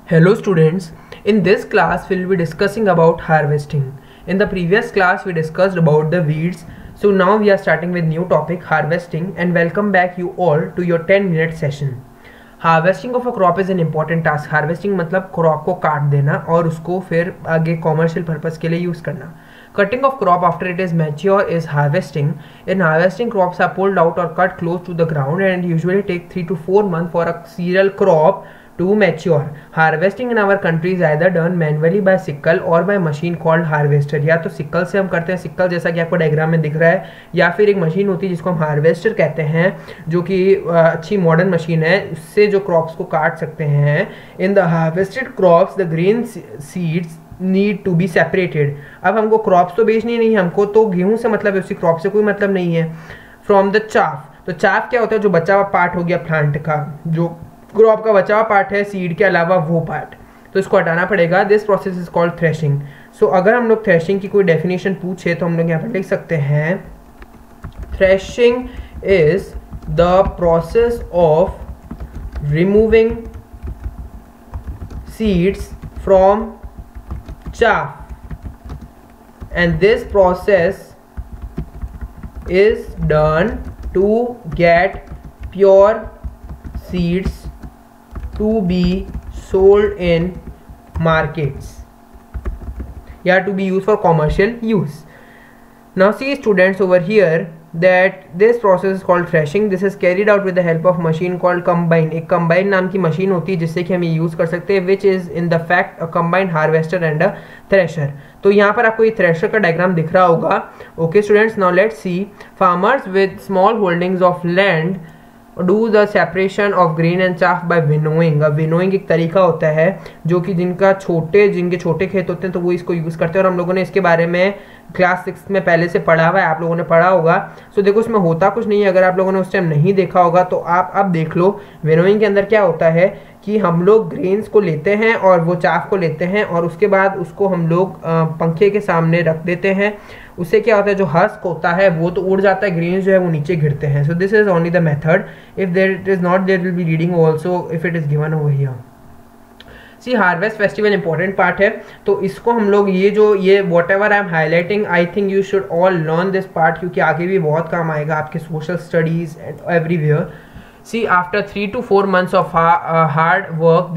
Hello students, in this class we will be discussing about harvesting. In the previous class we discussed about the weeds. So now we are starting with new topic harvesting and welcome back you all to your 10-minute session. Harvesting of a crop is an important task. Harvesting मतलब crop को काट देना और उसको फिर आगे commercial purpose के लिए use करना. Cutting of crop after it is mature is harvesting. In harvesting, crops are pulled out or cut close to the ground and usually take 3 to 4 months for a cereal crop to mature. Harvesting in our country is either done manually by sickle or by machine called harvester. या तो sickle से हम करते हैं, sickle जैसा कि आपको diagram में दिख रहा है, या फिर एक मशीन होती है जिसको हम हार्वेस्टर कहते हैं, जो कि अच्छी मॉडर्न मशीन है, उससे जो क्रॉप्स को काट सकते हैं. In the harvested crops the green seeds need to be separated. अब हमको क्रॉप्स तो बेचनी नहीं है, हमको तो गेहूं से मतलब है, उसी क्रॉप से कोई मतलब नहीं है. From the chaff. तो चाफ क्या होता है? जो बचा हुआ पार्ट हो गया प्लांट का, जो क्रॉप का बचा हुआ पार्ट है सीड के अलावा वो पार्ट, तो इसको हटाना पड़ेगा. This process is called threshing. So अगर हम लोग थ्रेशिंग की कोई डेफिनेशन पूछे तो हम लोग यहाँ पर लिख सकते हैं threshing is the process of removing seeds from chaff, and this process is done to get pure seeds to be sold in markets, to be used for commercial use. Now see students over here that this process is called threshing. This is carried out with the help of machine called combine. एक combine नाम की machine होती है जिससे कि हम ये use कर सकते हैं, which is in the fact a combined harvester and a thresher. तो यहाँ पर आपको ये थ्रेशर का डायग्राम दिख रहा होगा. Okay students, now let's see. Farmers with small holdings of land do the separation of grain and chaff by winnowing. अब विनोइंग एक तरीका होता है जो कि जिनके छोटे खेत होते हैं तो वो इसको यूज़ करते हैं, और हम लोगों ने इसके बारे में क्लास 6 में पहले से पढ़ा हुआ है, आप लोगों ने पढ़ा होगा. सो देखो इसमें होता कुछ नहीं है, अगर आप लोगों ने उस टाइम नहीं देखा होगा तो आप अब देख लो. विनोइंग के अंदर क्या होता है कि हम लोग ग्रेन्स को लेते हैं और वो चाफ को लेते हैं और उसके बाद उसको हम लोग पंखे के सामने रख देते हैं. उससे क्या होता है, जो हस्क होता है वो तो उड़ जाता है, ग्रेन्स जो है वो नीचे गिरते हैं. So this is only the method. If there it is not, there will be reading also if it is given over here. See harvest festival important part है, तो इसको हम लोग ये whatever I am highlighting, I think you should all learn this part, क्योंकि आगे भी बहुत काम आएगा आपके social studies and everywhere. See, after 3 to 4 months of hard work,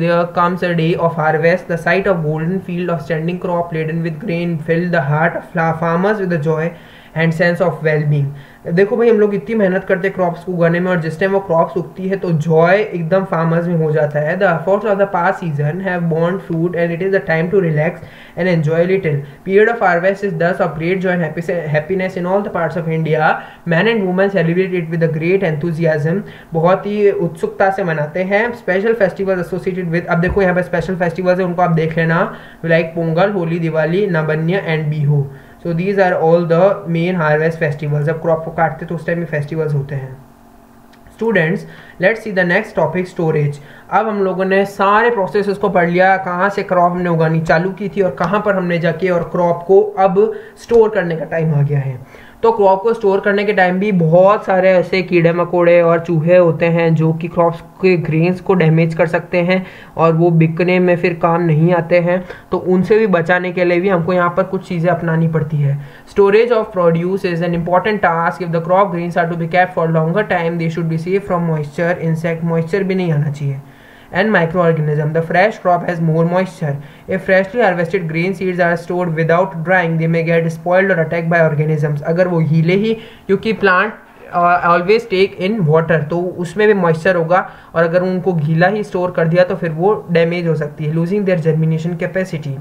there comes a day of harvest. The sight of golden field of standing crop laden with grain filled the heart of farmers with the joy and sense of well-being. देखो भाई, हम लोग इतनी मेहनत करते हैं crops को उगाने में, और जिस टाइम वो क्रॉप्स उगती है तो जॉय एकदम फार्मर्स में हो जाता है. The efforts of the past season have borne fruit and it is the time to relax and enjoy little. Period of harvest is thus of great joy and happiness in all the parts of India. Man and women celebrate it with a great enthusiasm. बहुत ही उत्सुकता से मनाते हैं. Special festivals associated with, अब देखो यहाँ पर स्पेशल फेस्टिवल्स है, उनको आप देख लेना, like Pongal, Holi, Diwali, Nabanna and Bihu. So these are all the main harvest festivals. जब क्रॉप को काटते तो उस टाइम में फेस्टिवल्स होते हैं. Students, let's see the next topic, storage. अब हम लोगों ने सारे प्रोसेस को पढ़ लिया, कहाँ से क्रॉप हमने उगानी चालू की थी और कहाँ पर हमने जाके और क्रॉप को अब स्टोर करने का टाइम आ गया है. तो क्रॉप को स्टोर करने के टाइम भी बहुत सारे ऐसे कीड़े मकोड़े और चूहे होते हैं जो कि क्रॉप्स के ग्रेन्स को डैमेज कर सकते हैं और वो बिकने में फिर काम नहीं आते हैं. तो उनसे भी बचाने के लिए भी हमको यहाँ पर कुछ चीज़ें अपनानी पड़ती है. Storage of produce is an important task. If the crop grains are to be kept for longer time, they should be safe from moisture, insect, moisture भी नहीं आना चाहिए, and microorganism. The fresh crop has more moisture. If freshly harvested grain seeds are stored without drying, they may get spoiled or attacked by organisms. अगर वो गीले ही, क्योंकि plant always take in water, तो उसमें भी moisture होगा, और अगर उनको गीला ही स्टोर कर दिया तो फिर वो डैमेज हो सकती है, losing their germination capacity.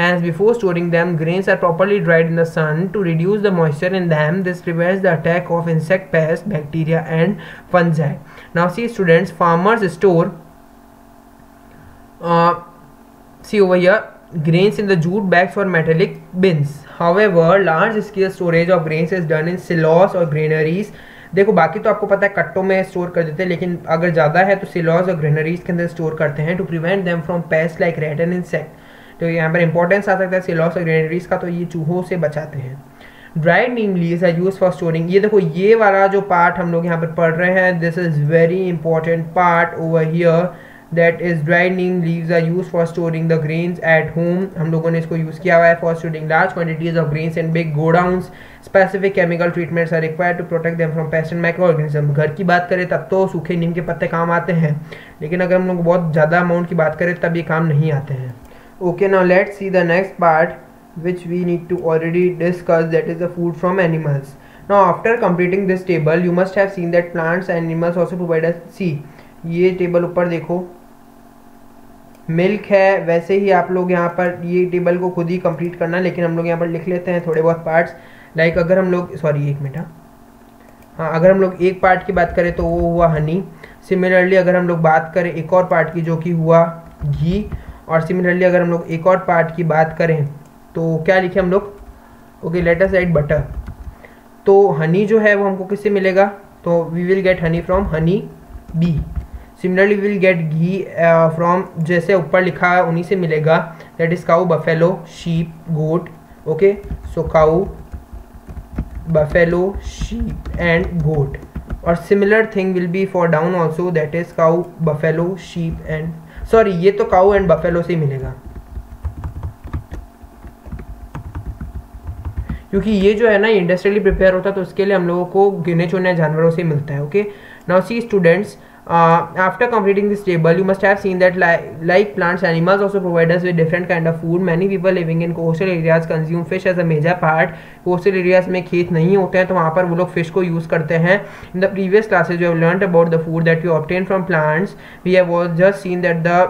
Hence, before storing them, grains are properly dried in the sun to reduce the moisture in them. This prevents the attack of insect pests, bacteria, and fungi. Now, see students, farmers store see over here grains in the jute bags or metallic bins. However, large scale storage of grains is done in silos or granaries. देखो बाकी तो आपको पता है कट्टों में store कर देते हैं, लेकिन अगर ज़्यादा है तो सिलॉस और ग्रेनरीज के अंदर स्टोर करते हैं to prevent them from pest like rat and insect. तो यहाँ पर इंपॉर्टेंस आ सकता है सिलॉस और ग्रेनरीज का, तो ये चूहों से बचाते हैं. Dried neem leaves are used for storing. ये देखो ये वाला जो पार्ट हम लोग यहाँ पर पढ़ रहे हैं, this is very important part over here. That is dried neem leaves are use for storing the grains at home, हम लोगों ने इसको यूज किया हुआ है for storing large quantities of grains in big godowns, specific chemical treatments are required to protect them from pest and micro organism. घर की बात करें तब तो सूखे नीम के पत्ते काम आते हैं, लेकिन अगर हम लोग बहुत ज़्यादा अमाउंट की बात करें तब ये काम नहीं आते हैं। Okay, now let's see the next part which we need to already discuss, that is the food from animals. Now after completing this table you must have seen that plants and animals also provide us, see ये table ऊपर देखो milk है, वैसे ही आप लोग यहाँ पर ये टेबल को खुद ही कंप्लीट करना, लेकिन हम लोग यहाँ पर लिख लेते हैं थोड़े बहुत पार्ट्स। लाइक अगर हम लोग सॉरी एक मिनट, हाँ अगर हम लोग एक पार्ट की बात करें तो वो हुआ हनी। सिमिलरली अगर हम लोग बात करें एक और पार्ट की जो कि हुआ घी, और सिमिलरली अगर हम लोग एक और पार्ट की बात करें तो क्या लिखे हम लोग, okay let us write butter. तो हनी जो है वो हमको किससे मिलेगा, तो we will get honey from honey bee. Similarly we will get ghee from, जैसे ऊपर लिखा है उन्हीं से मिलेगा, that is cow buffalo sheep goat. Okay, so cow buffalo sheep and goat, और similar thing will be for down also, that is cow buffalo sheep and, sorry ये तो काऊ एंड बफेलो से ही मिलेगा, क्योंकि ये जो है ना इंडस्ट्रियली प्रिपेयर होता है तो उसके लिए हम लोगों को गिने चुने जानवरों से मिलता है। Okay, now see students, after completing this table you must have seen that like plants animals also provide us with different kind of food. Many people living in coastal areas consume fish as a major part. Coastal areas में खेत नहीं होते हैं तो वहाँ पर वो लोग फिश को यूज़ करते हैं। In the previous classes you have learned about the food that you obtain from plants. We have just seen that the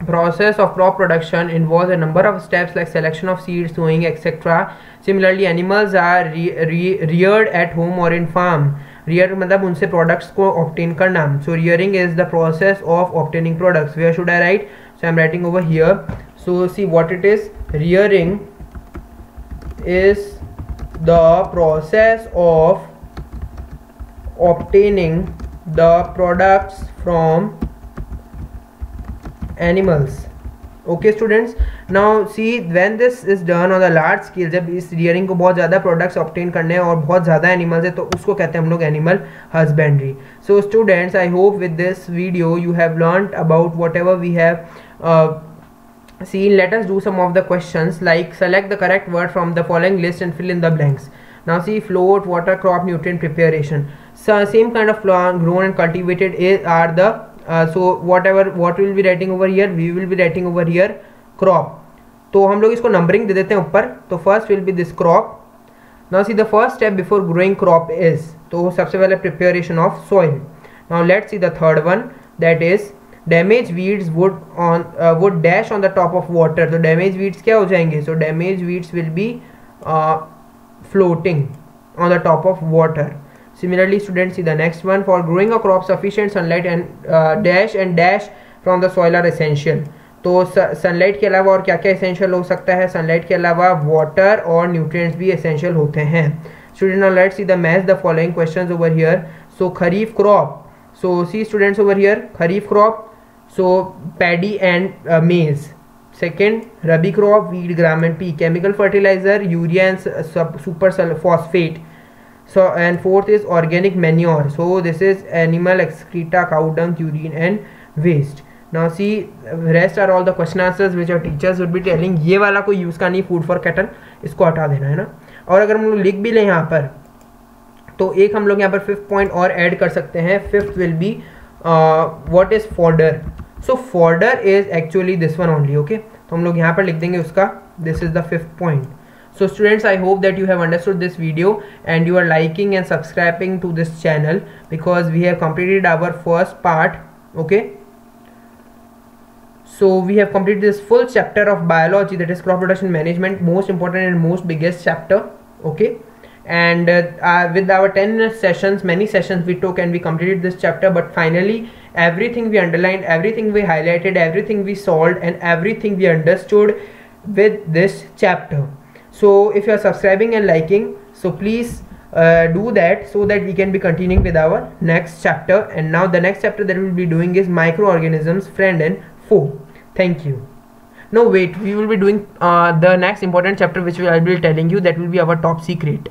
process of crop production involves a number of steps like selection of seeds, sowing, etc. Similarly, animals are reared at home or in farm. Rear मतलब उनसे products को obtain करना. So rearing is the process of obtaining products. Where should I write? So I am writing over here. So see what it is. Rearing is the process of obtaining the products from animals. Okay students, now see when this is done on a large scale, जब इस rearing को बहुत ज़्यादा products obtain करने हैं और बहुत ज़्यादा animals है तो उसको कहते हैं हम लोग animal husbandry. So students, I hope with this video you have learned about whatever we have seen. Let us do some of the questions, like select the correct word from the following list and fill in the blanks. Now see float, water, crop, nutrient, preparation. So same kind of plant grown and cultivated are the so what we will be writing over here, we will be writing over here crop. तो हम लोग इसको numbering दे देते हैं ऊपर, तो first will be this crop. Now see the first step before growing crop is, तो सबसे पहले preparation of soil. Now let's see the third one, that is damage weeds would dash on the top of water. तो damage weeds क्या हो जाएंगे, so damage weeds will be floating on the top of water. Similarly students, see the next one, for growing a crop sufficient sunlight and dash from the soil are essential. तो sunlight के अलावा और क्या क्या essential हो सकता है, sunlight के अलावा वाटर और न्यूट्रिएंट्स भी एसेंशियल होते हैं. Student now let's see the match the following questions over here. So kharif crop, so see students over here kharif crop, so paddy and maize. Second, rabi crop, wheat, gram and pea. Chemical fertilizer, urea and super phosphate. So and fourth is organic manure. So this is animal excreta, cow dung, urine and waste. Now see, rest are all the question answers which our teachers would be telling. ये वाला कोई use का नहीं, food for cattle, इसको हटा देना है ना. और अगर हम लोग लिख भी लें यहाँ पर, तो एक हम लोग यहाँ पर 5th पॉइंट और ऐड कर सकते हैं. 5th will be what is fodder. So fodder is actually this one only. Okay, तो हम लोग यहाँ पर लिख देंगे उसका. This is the 5th point. So students, I hope that you have understood this video and you are liking and subscribing to this channel, because we have completed our first part. Okay, so we have completed this full chapter of biology, that is crop production management, most important and most biggest chapter. Okay, and with our 10 sessions, many sessions we took and we completed this chapter, but finally everything we underlined, everything we highlighted, everything we solved and everything we understood with this chapter. So if you are subscribing and liking, so please do that, so that we can be continuing with our next chapter. And now the next chapter that we will be doing is microorganisms, friend and foe. Thank you. No wait, we will be doing the next important chapter which I will be telling you, that will be our top secret.